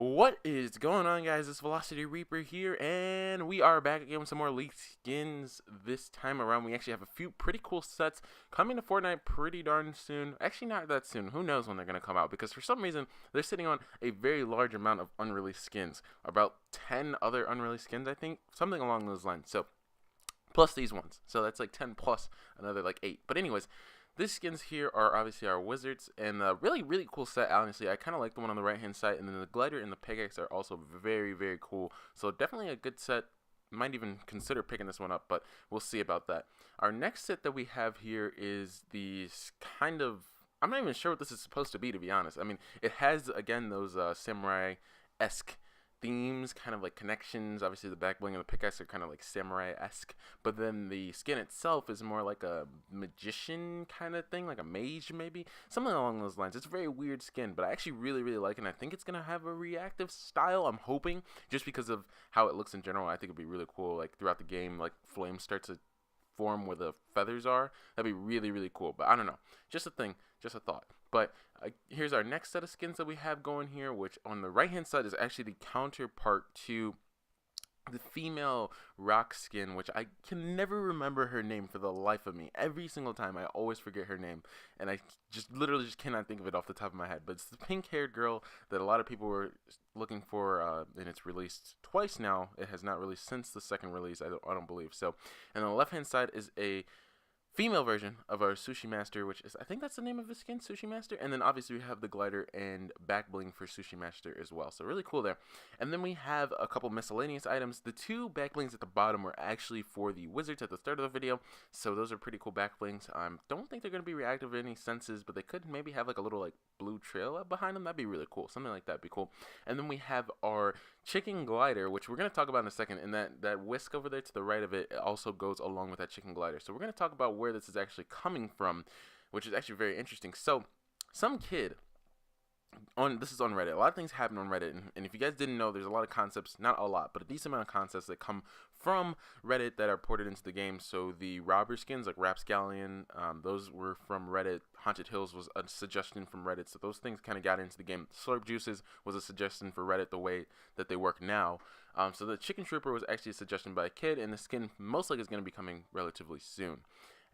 What is going on, guys? It's Velocity Reaper here, and we are back again with some more leaked skins. This time around, we actually have a few pretty cool sets coming to Fortnite pretty darn soon. Actually, not that soon. Who knows when they're going to come out, because for some reason, they're sitting on a very large amount of unreleased skins. About 10 other unreleased skins, I think. Something along those lines. So, plus these ones. So that's like 10 plus another like 8. But anyways, these skins here are obviously our wizards, and a really cool set. Honestly, I kind of like the one on the right hand side, and then the glider and the pickaxe are also very cool. So definitely a good set. Might even consider picking this one up, but we'll see about that. Our next set that we have here is these kind of, I'm not even sure what this is supposed to be, to be honest. I mean, it has again those samurai-esque themes, kind of like connections. Obviously the back bling and the pickaxe are kind of like samurai-esque, but then the skin itself is more like a magician kind of thing, like a mage maybe, something along those lines. It's a very weird skin, but I actually really like it, and I think it's gonna have a reactive style. I'm hoping, just because of how it looks in general. I think it'd be really cool, like throughout the game, like flames start to form where the feathers are. That'd be really cool, but I don't know, just a thing, just a thought. But here's our next set of skins that we have going here, which on the right hand side is actually the counterpart to the female rock skin, which I can never remember her name for the life of me. Every single time I always forget her name, and I literally cannot think of it off the top of my head. But it's the pink haired girl that a lot of people were looking for, and it's released twice now. It has not released since the second release, I don't believe so. And on the left hand side is a female version of our Sushi Master, which is, I think that's the name of his skin, Sushi Master. And then obviously we have the glider and back bling for Sushi Master as well. So really cool there. And then we have a couple miscellaneous items. The two back blings at the bottom were actually for the wizards at the start of the video. So those are pretty cool back blings. Don't think they're going to be reactive in any senses, but they could maybe have like a little like blue trail up behind them. That'd be really cool. Something like that would be cool. And then we have our chicken glider, which we're going to talk about in a second, and that whisk over there to the right of it also goes along with that chicken glider. So we're going to talk about where this is actually coming from, which is actually very interesting. So some kid this is on Reddit. A lot of things happen on Reddit, and if you guys didn't know, there's a lot of concepts, not a lot, but a decent amount of concepts that come from Reddit that are ported into the game. So the robber skins like Rapscallion, those were from Reddit. Haunted Hills was a suggestion from Reddit, so those things kind of got into the game. Slurp Juices was a suggestion for Reddit the way that they work now. So the Chicken Trooper was actually a suggestion by a kid, and the skin most likely is going to be coming relatively soon.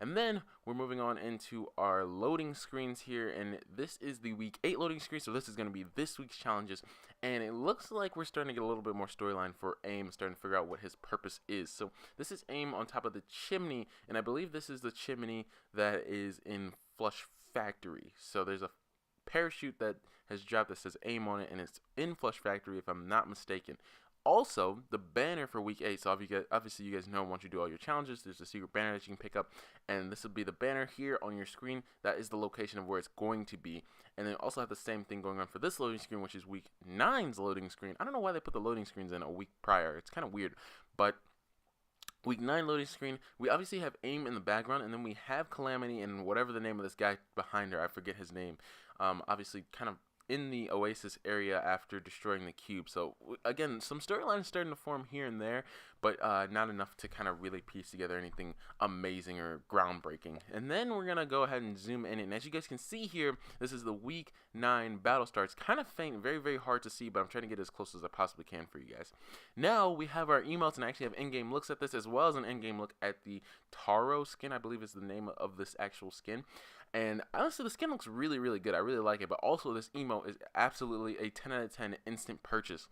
And then we're moving on into our loading screens here, and this is the week 8 loading screen, so this is going to be this week's challenges, and it looks like we're starting to get a little bit more storyline for AIM, starting to figure out what his purpose is. So this is AIM on top of the chimney, and I believe this is the chimney that is in Flush Factory. So there's a parachute that has dropped that says AIM on it, and it's in Flush Factory if I'm not mistaken. Also, the banner for week 8, so obviously you guys know once you do all your challenges, there's a secret banner that you can pick up, and this will be the banner here on your screen. That is the location of where it's going to be. And then also have the same thing going on for this loading screen, which is week 9's loading screen. I don't know why they put the loading screens in a week prior. It's kind of weird, but week 9 loading screen, we obviously have AIM in the background, and then we have Calamity and whatever the name of this guy behind her, I forget his name, obviously kind of in the Oasis area after destroying the cube. So again, some storylines starting to form here and there, but not enough to kind of really piece together anything amazing or groundbreaking. And then we're gonna go ahead and zoom in, and as you guys can see here, this is the week 9 battle starts. Kind of faint, very hard to see, but I'm trying to get as close as I possibly can for you guys. Now we have our emotes, and I actually have in-game looks at this, as well as an in-game look at the Taro skin, I believe is the name of this actual skin. And honestly, the skin looks really good. I really like it, but also this emote is absolutely a 10 out of 10 instant purchase.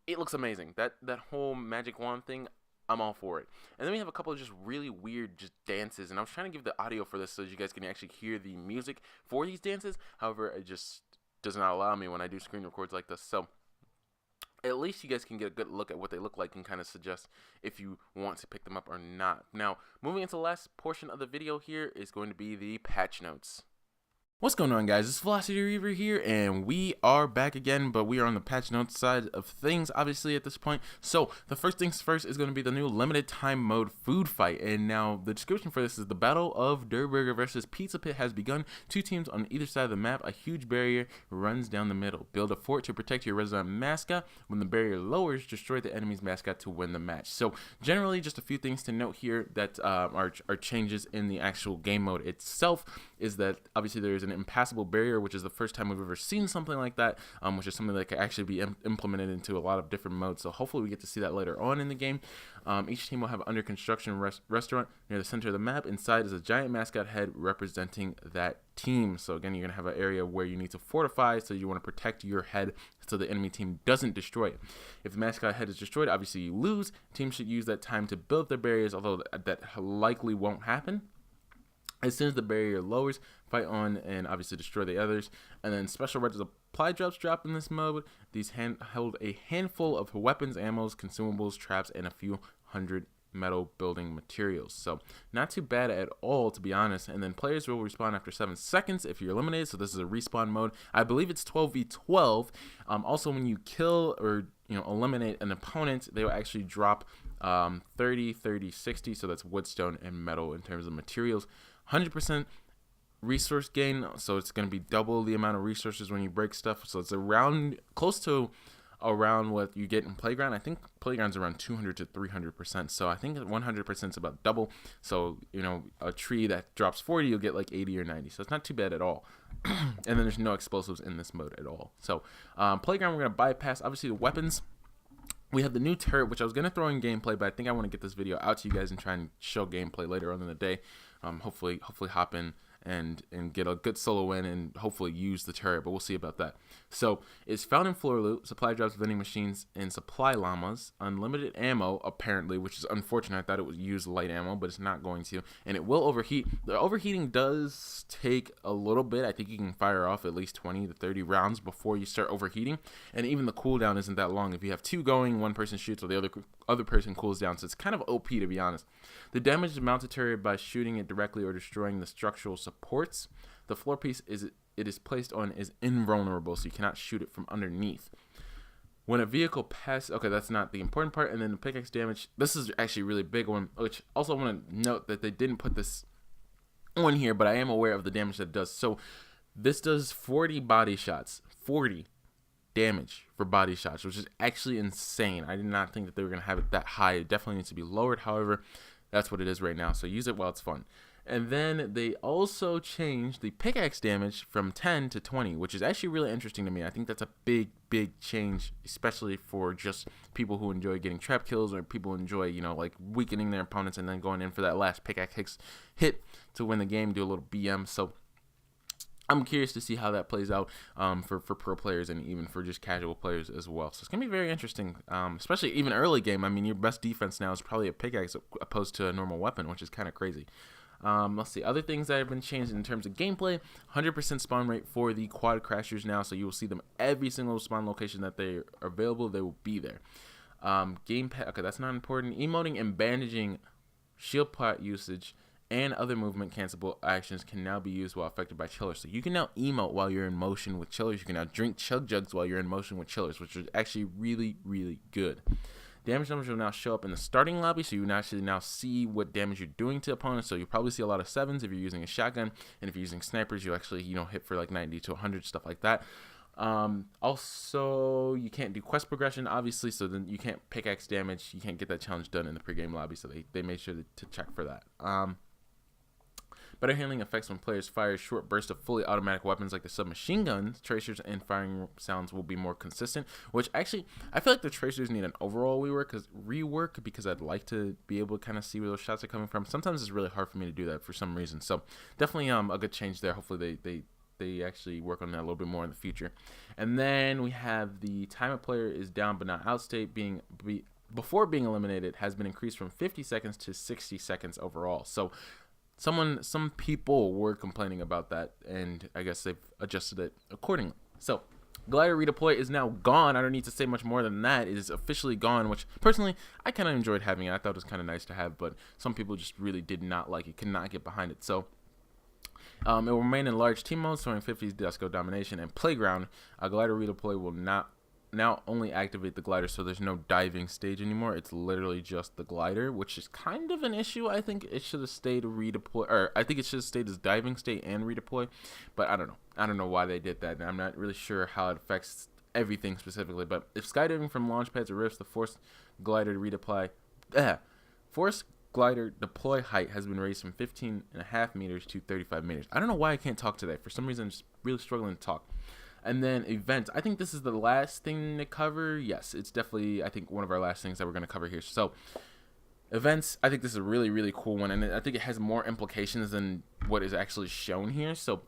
It looks amazing. That whole magic wand thing, I'm all for it. And then we have a couple of just really weird just dances, and I was trying to give the audio for this so you guys can actually hear the music for these dances. However, it just does not allow me when I do screen records like this. So at least you guys can get a good look at what they look like and kind of suggest if you want to pick them up or not. Now, moving into the last portion of the video here is going to be the patch notes. What's going on, guys? It's Velocity Reaper here, and we are back again, but we are on the patch notes side of things, obviously, at this point. So, the first things first is going to be the new limited time mode food fight, and now the description for this is: the Battle of Der Burger versus Pizza Pit has begun. 2 teams on either side of the map. A huge barrier runs down the middle. Build a fort to protect your resident mascot. When the barrier lowers, destroy the enemy's mascot to win the match. So, generally, just a few things to note here that are changes in the actual game mode itself is that, obviously, there is an impassable barrier, which is the first time we've ever seen something like that, which is something that can actually be implemented into a lot of different modes. So hopefully we get to see that later on in the game. Each team will have an under construction restaurant near the center of the map. Inside is a giant mascot head representing that team. So again, you're going to have an area where you need to fortify, so you want to protect your head so the enemy team doesn't destroy it. If the mascot head is destroyed, obviously you lose. Teams should use that time to build their barriers, although that likely won't happen. As soon as the barrier lowers, fight on and obviously destroy the others. And then special red supply drops drop in this mode. These hold a handful of weapons, ammos, consumables, traps, and a few hundred metal building materials. So not too bad at all, to be honest. And then players will respawn after 7 seconds if you're eliminated. So this is a respawn mode. I believe it's 12v12. Also, when you kill or eliminate an opponent, they will actually drop 30, 30, 60. So that's wood, stone, and metal in terms of materials. 100% resource gain, so it's going to be double the amount of resources when you break stuff. So it's close to around what you get in Playground. I think Playground's around 200 to 300%. So I think 100% is about double. So a tree that drops 40, you'll get like 80 or 90. So it's not too bad at all. And then there's no explosives in this mode at all. So Playground, we're going to bypass obviously the weapons. We have the new turret, which I was going to throw in gameplay, but I think I want to get this video out to you guys and try and show gameplay later on in the day. Hopefully hop in and get a good solo win and hopefully use the turret, but we'll see about that. So it's found in floor loot, supply drops, vending machines, and supply llamas. Unlimited ammo, apparently, which is unfortunate. I thought it would use light ammo, but it's not going to. And it will overheat. The overheating does take a little bit. I think you can fire off at least 20 to 30 rounds before you start overheating. And even the cooldown isn't that long. If you have 2 going, 1 person shoots while the other person cools down. So it's kind of OP, to be honest. The damage is mounted turret by shooting it directly or destroying the structural supports. The floor piece it is placed on is invulnerable, so you cannot shoot it from underneath. When a vehicle passes, okay, that's not the important part. And then the pickaxe damage, this is actually a really big one, which also I want to note that they didn't put this on here, but I am aware of the damage that it does. So this does 40 body shots, 40 damage for body shots, which is actually insane. I did not think that they were going to have it that high. It definitely needs to be lowered. However, that's what it is right now, so use it while it's fun. And then they also changed the pickaxe damage from 10 to 20, which is actually really interesting to me. I think that's a big change, especially for just people who enjoy getting trap kills, or people who enjoy, like weakening their opponents and then going in for that last pickaxe hit to win the game, do a little BM. So I'm curious to see how that plays out for pro players and even for just casual players as well. So it's going to be very interesting, especially even early game. I mean, your best defense now is probably a pickaxe opposed to a normal weapon, which is kind of crazy. Let's see, other things that have been changed in terms of gameplay. 100% spawn rate for the quad crashers now, so you will see them every single spawn location that they are available. They will be there. Gamepad, okay, that's not important. Emoting and bandaging shield pot usage and other movement cancelable actions can now be used while affected by chillers. So you can now emote while you're in motion with chillers. You can now drink chug jugs while you're in motion with chillers, which is actually really good. Damage numbers will now show up in the starting lobby, so you can actually now see what damage you're doing to opponents. So you'll probably see a lot of 7s if you're using a shotgun, and if you're using snipers, you actually hit for like 90 to 100, stuff like that. Also, you can't do quest progression, obviously, so then you can't pickaxe damage. You can't get that challenge done in the pregame lobby, so they made sure to check for that. Better handling effects when players fire short bursts of fully automatic weapons like the submachine guns. Tracers and firing sounds will be more consistent, which actually, I feel like the tracers need an overall rework because I'd like to be able to kind of see where those shots are coming from. Sometimes it's really hard for me to do that for some reason. So definitely a good change there. Hopefully they actually work on that a little bit more in the future. And then we have the time a player is down but not out state before being eliminated has been increased from 50 seconds to 60 seconds overall. So some people were complaining about that, and I guess they've adjusted it accordingly. So glider redeploy is now gone. I don't need to say much more than that. It is officially gone, which personally I kind of enjoyed having it. I thought it was kind of nice to have, but some people just really did not like it, could not get behind it. So it will remain in large team mode, showing 50s Disco Domination and Playground. Glider redeploy will now only activate the glider, so there's no diving stage anymore. It's literally just the glider, which is kind of an issue. I think it should have stayed redeploy, or I think it should have stayed as diving state and redeploy, but I don't know why they did that, and I'm not really sure how it affects everything specifically. But if skydiving from launch pads or rifts, the force glider to redeploy glider deploy height has been raised from 15.5 meters to 35 meters. I don't know why I can't talk today. For some reason, I'm just really struggling to talk. And then events. I think this is the last thing to cover. Yes, it's definitely, I think, one of our last things that we're going to cover here. So events, I think this is a really, really cool one. And I think it has more implications than what is actually shown here. So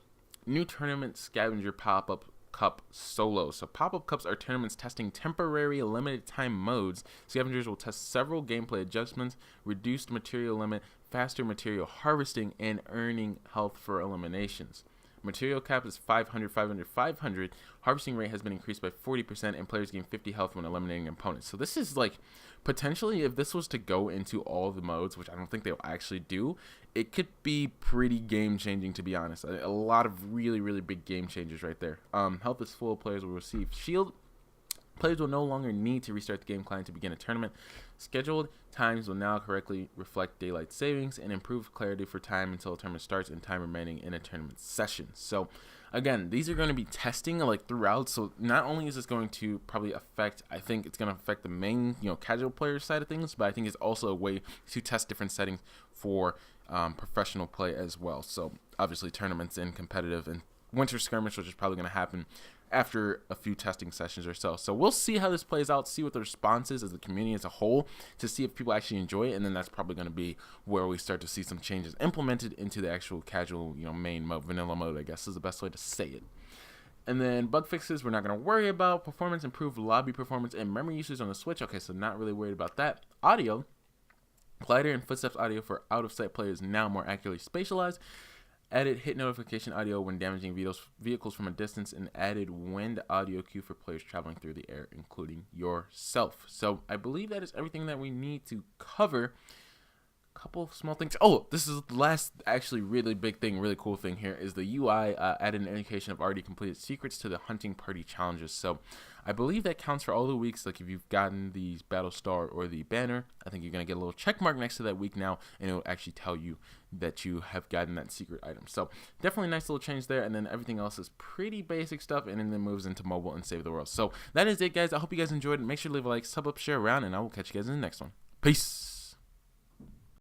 new tournament scavenger pop-up cup solo. So pop-up cups are tournaments testing temporary limited time modes. Scavengers will test several gameplay adjustments, reduced material limit, faster material harvesting, and earning health for eliminations. Material cap is 500, 500, 500. Harvesting rate has been increased by 40%, and players gain 50 health when eliminating opponents. So this is like, potentially, if this was to go into all the modes, which I don't think they'll actually do, it could be pretty game-changing, to be honest. A lot of really, really big game changers right there. Health is full. Players will receive shield. Players will no longer need to restart the game client to begin a tournament. Scheduled times will now correctly reflect daylight savings and improve clarity for time until the tournament starts and time remaining in a tournament session. So again, these are going to be testing like throughout. So not only is this going to probably affect, I think it's going to affect the main, casual player side of things, but I think it's also a way to test different settings for professional play as well. So obviously tournaments and competitive and winter skirmish, which is probably going to happen after a few testing sessions or so. So we'll see how this plays out, see what the response is as the community as a whole, to see if people actually enjoy it, and then that's probably going to be where we start to see some changes implemented into the actual casual, main mode, vanilla mode, I guess is the best way to say it. And then bug fixes we're not going to worry about. Performance, improved lobby performance, and memory usage on the Switch. Okay, so not really worried about that. Audio, glider and footsteps audio for out-of-sight players now more accurately spatialized. Added hit notification audio when damaging vehicles from a distance, and added wind audio cue for players traveling through the air, including yourself. So I believe that is everything that we need to cover. A couple of small things. Oh, this is the last actually really big thing, really cool thing here is the UI added an indication of already completed secrets to the hunting party challenges. So I believe that counts for all the weeks. Like if you've gotten the battle star or the banner, I think you're going to get a little check mark next to that week now, and it will actually tell you that you have gotten that secret item. So definitely a nice little change there, and then everything else is pretty basic stuff, and then it moves into mobile and save the world. So that is it, guys. I hope you guys enjoyed it. Make sure to leave a like, sub up, share around, and I will catch you guys in the next one. Peace.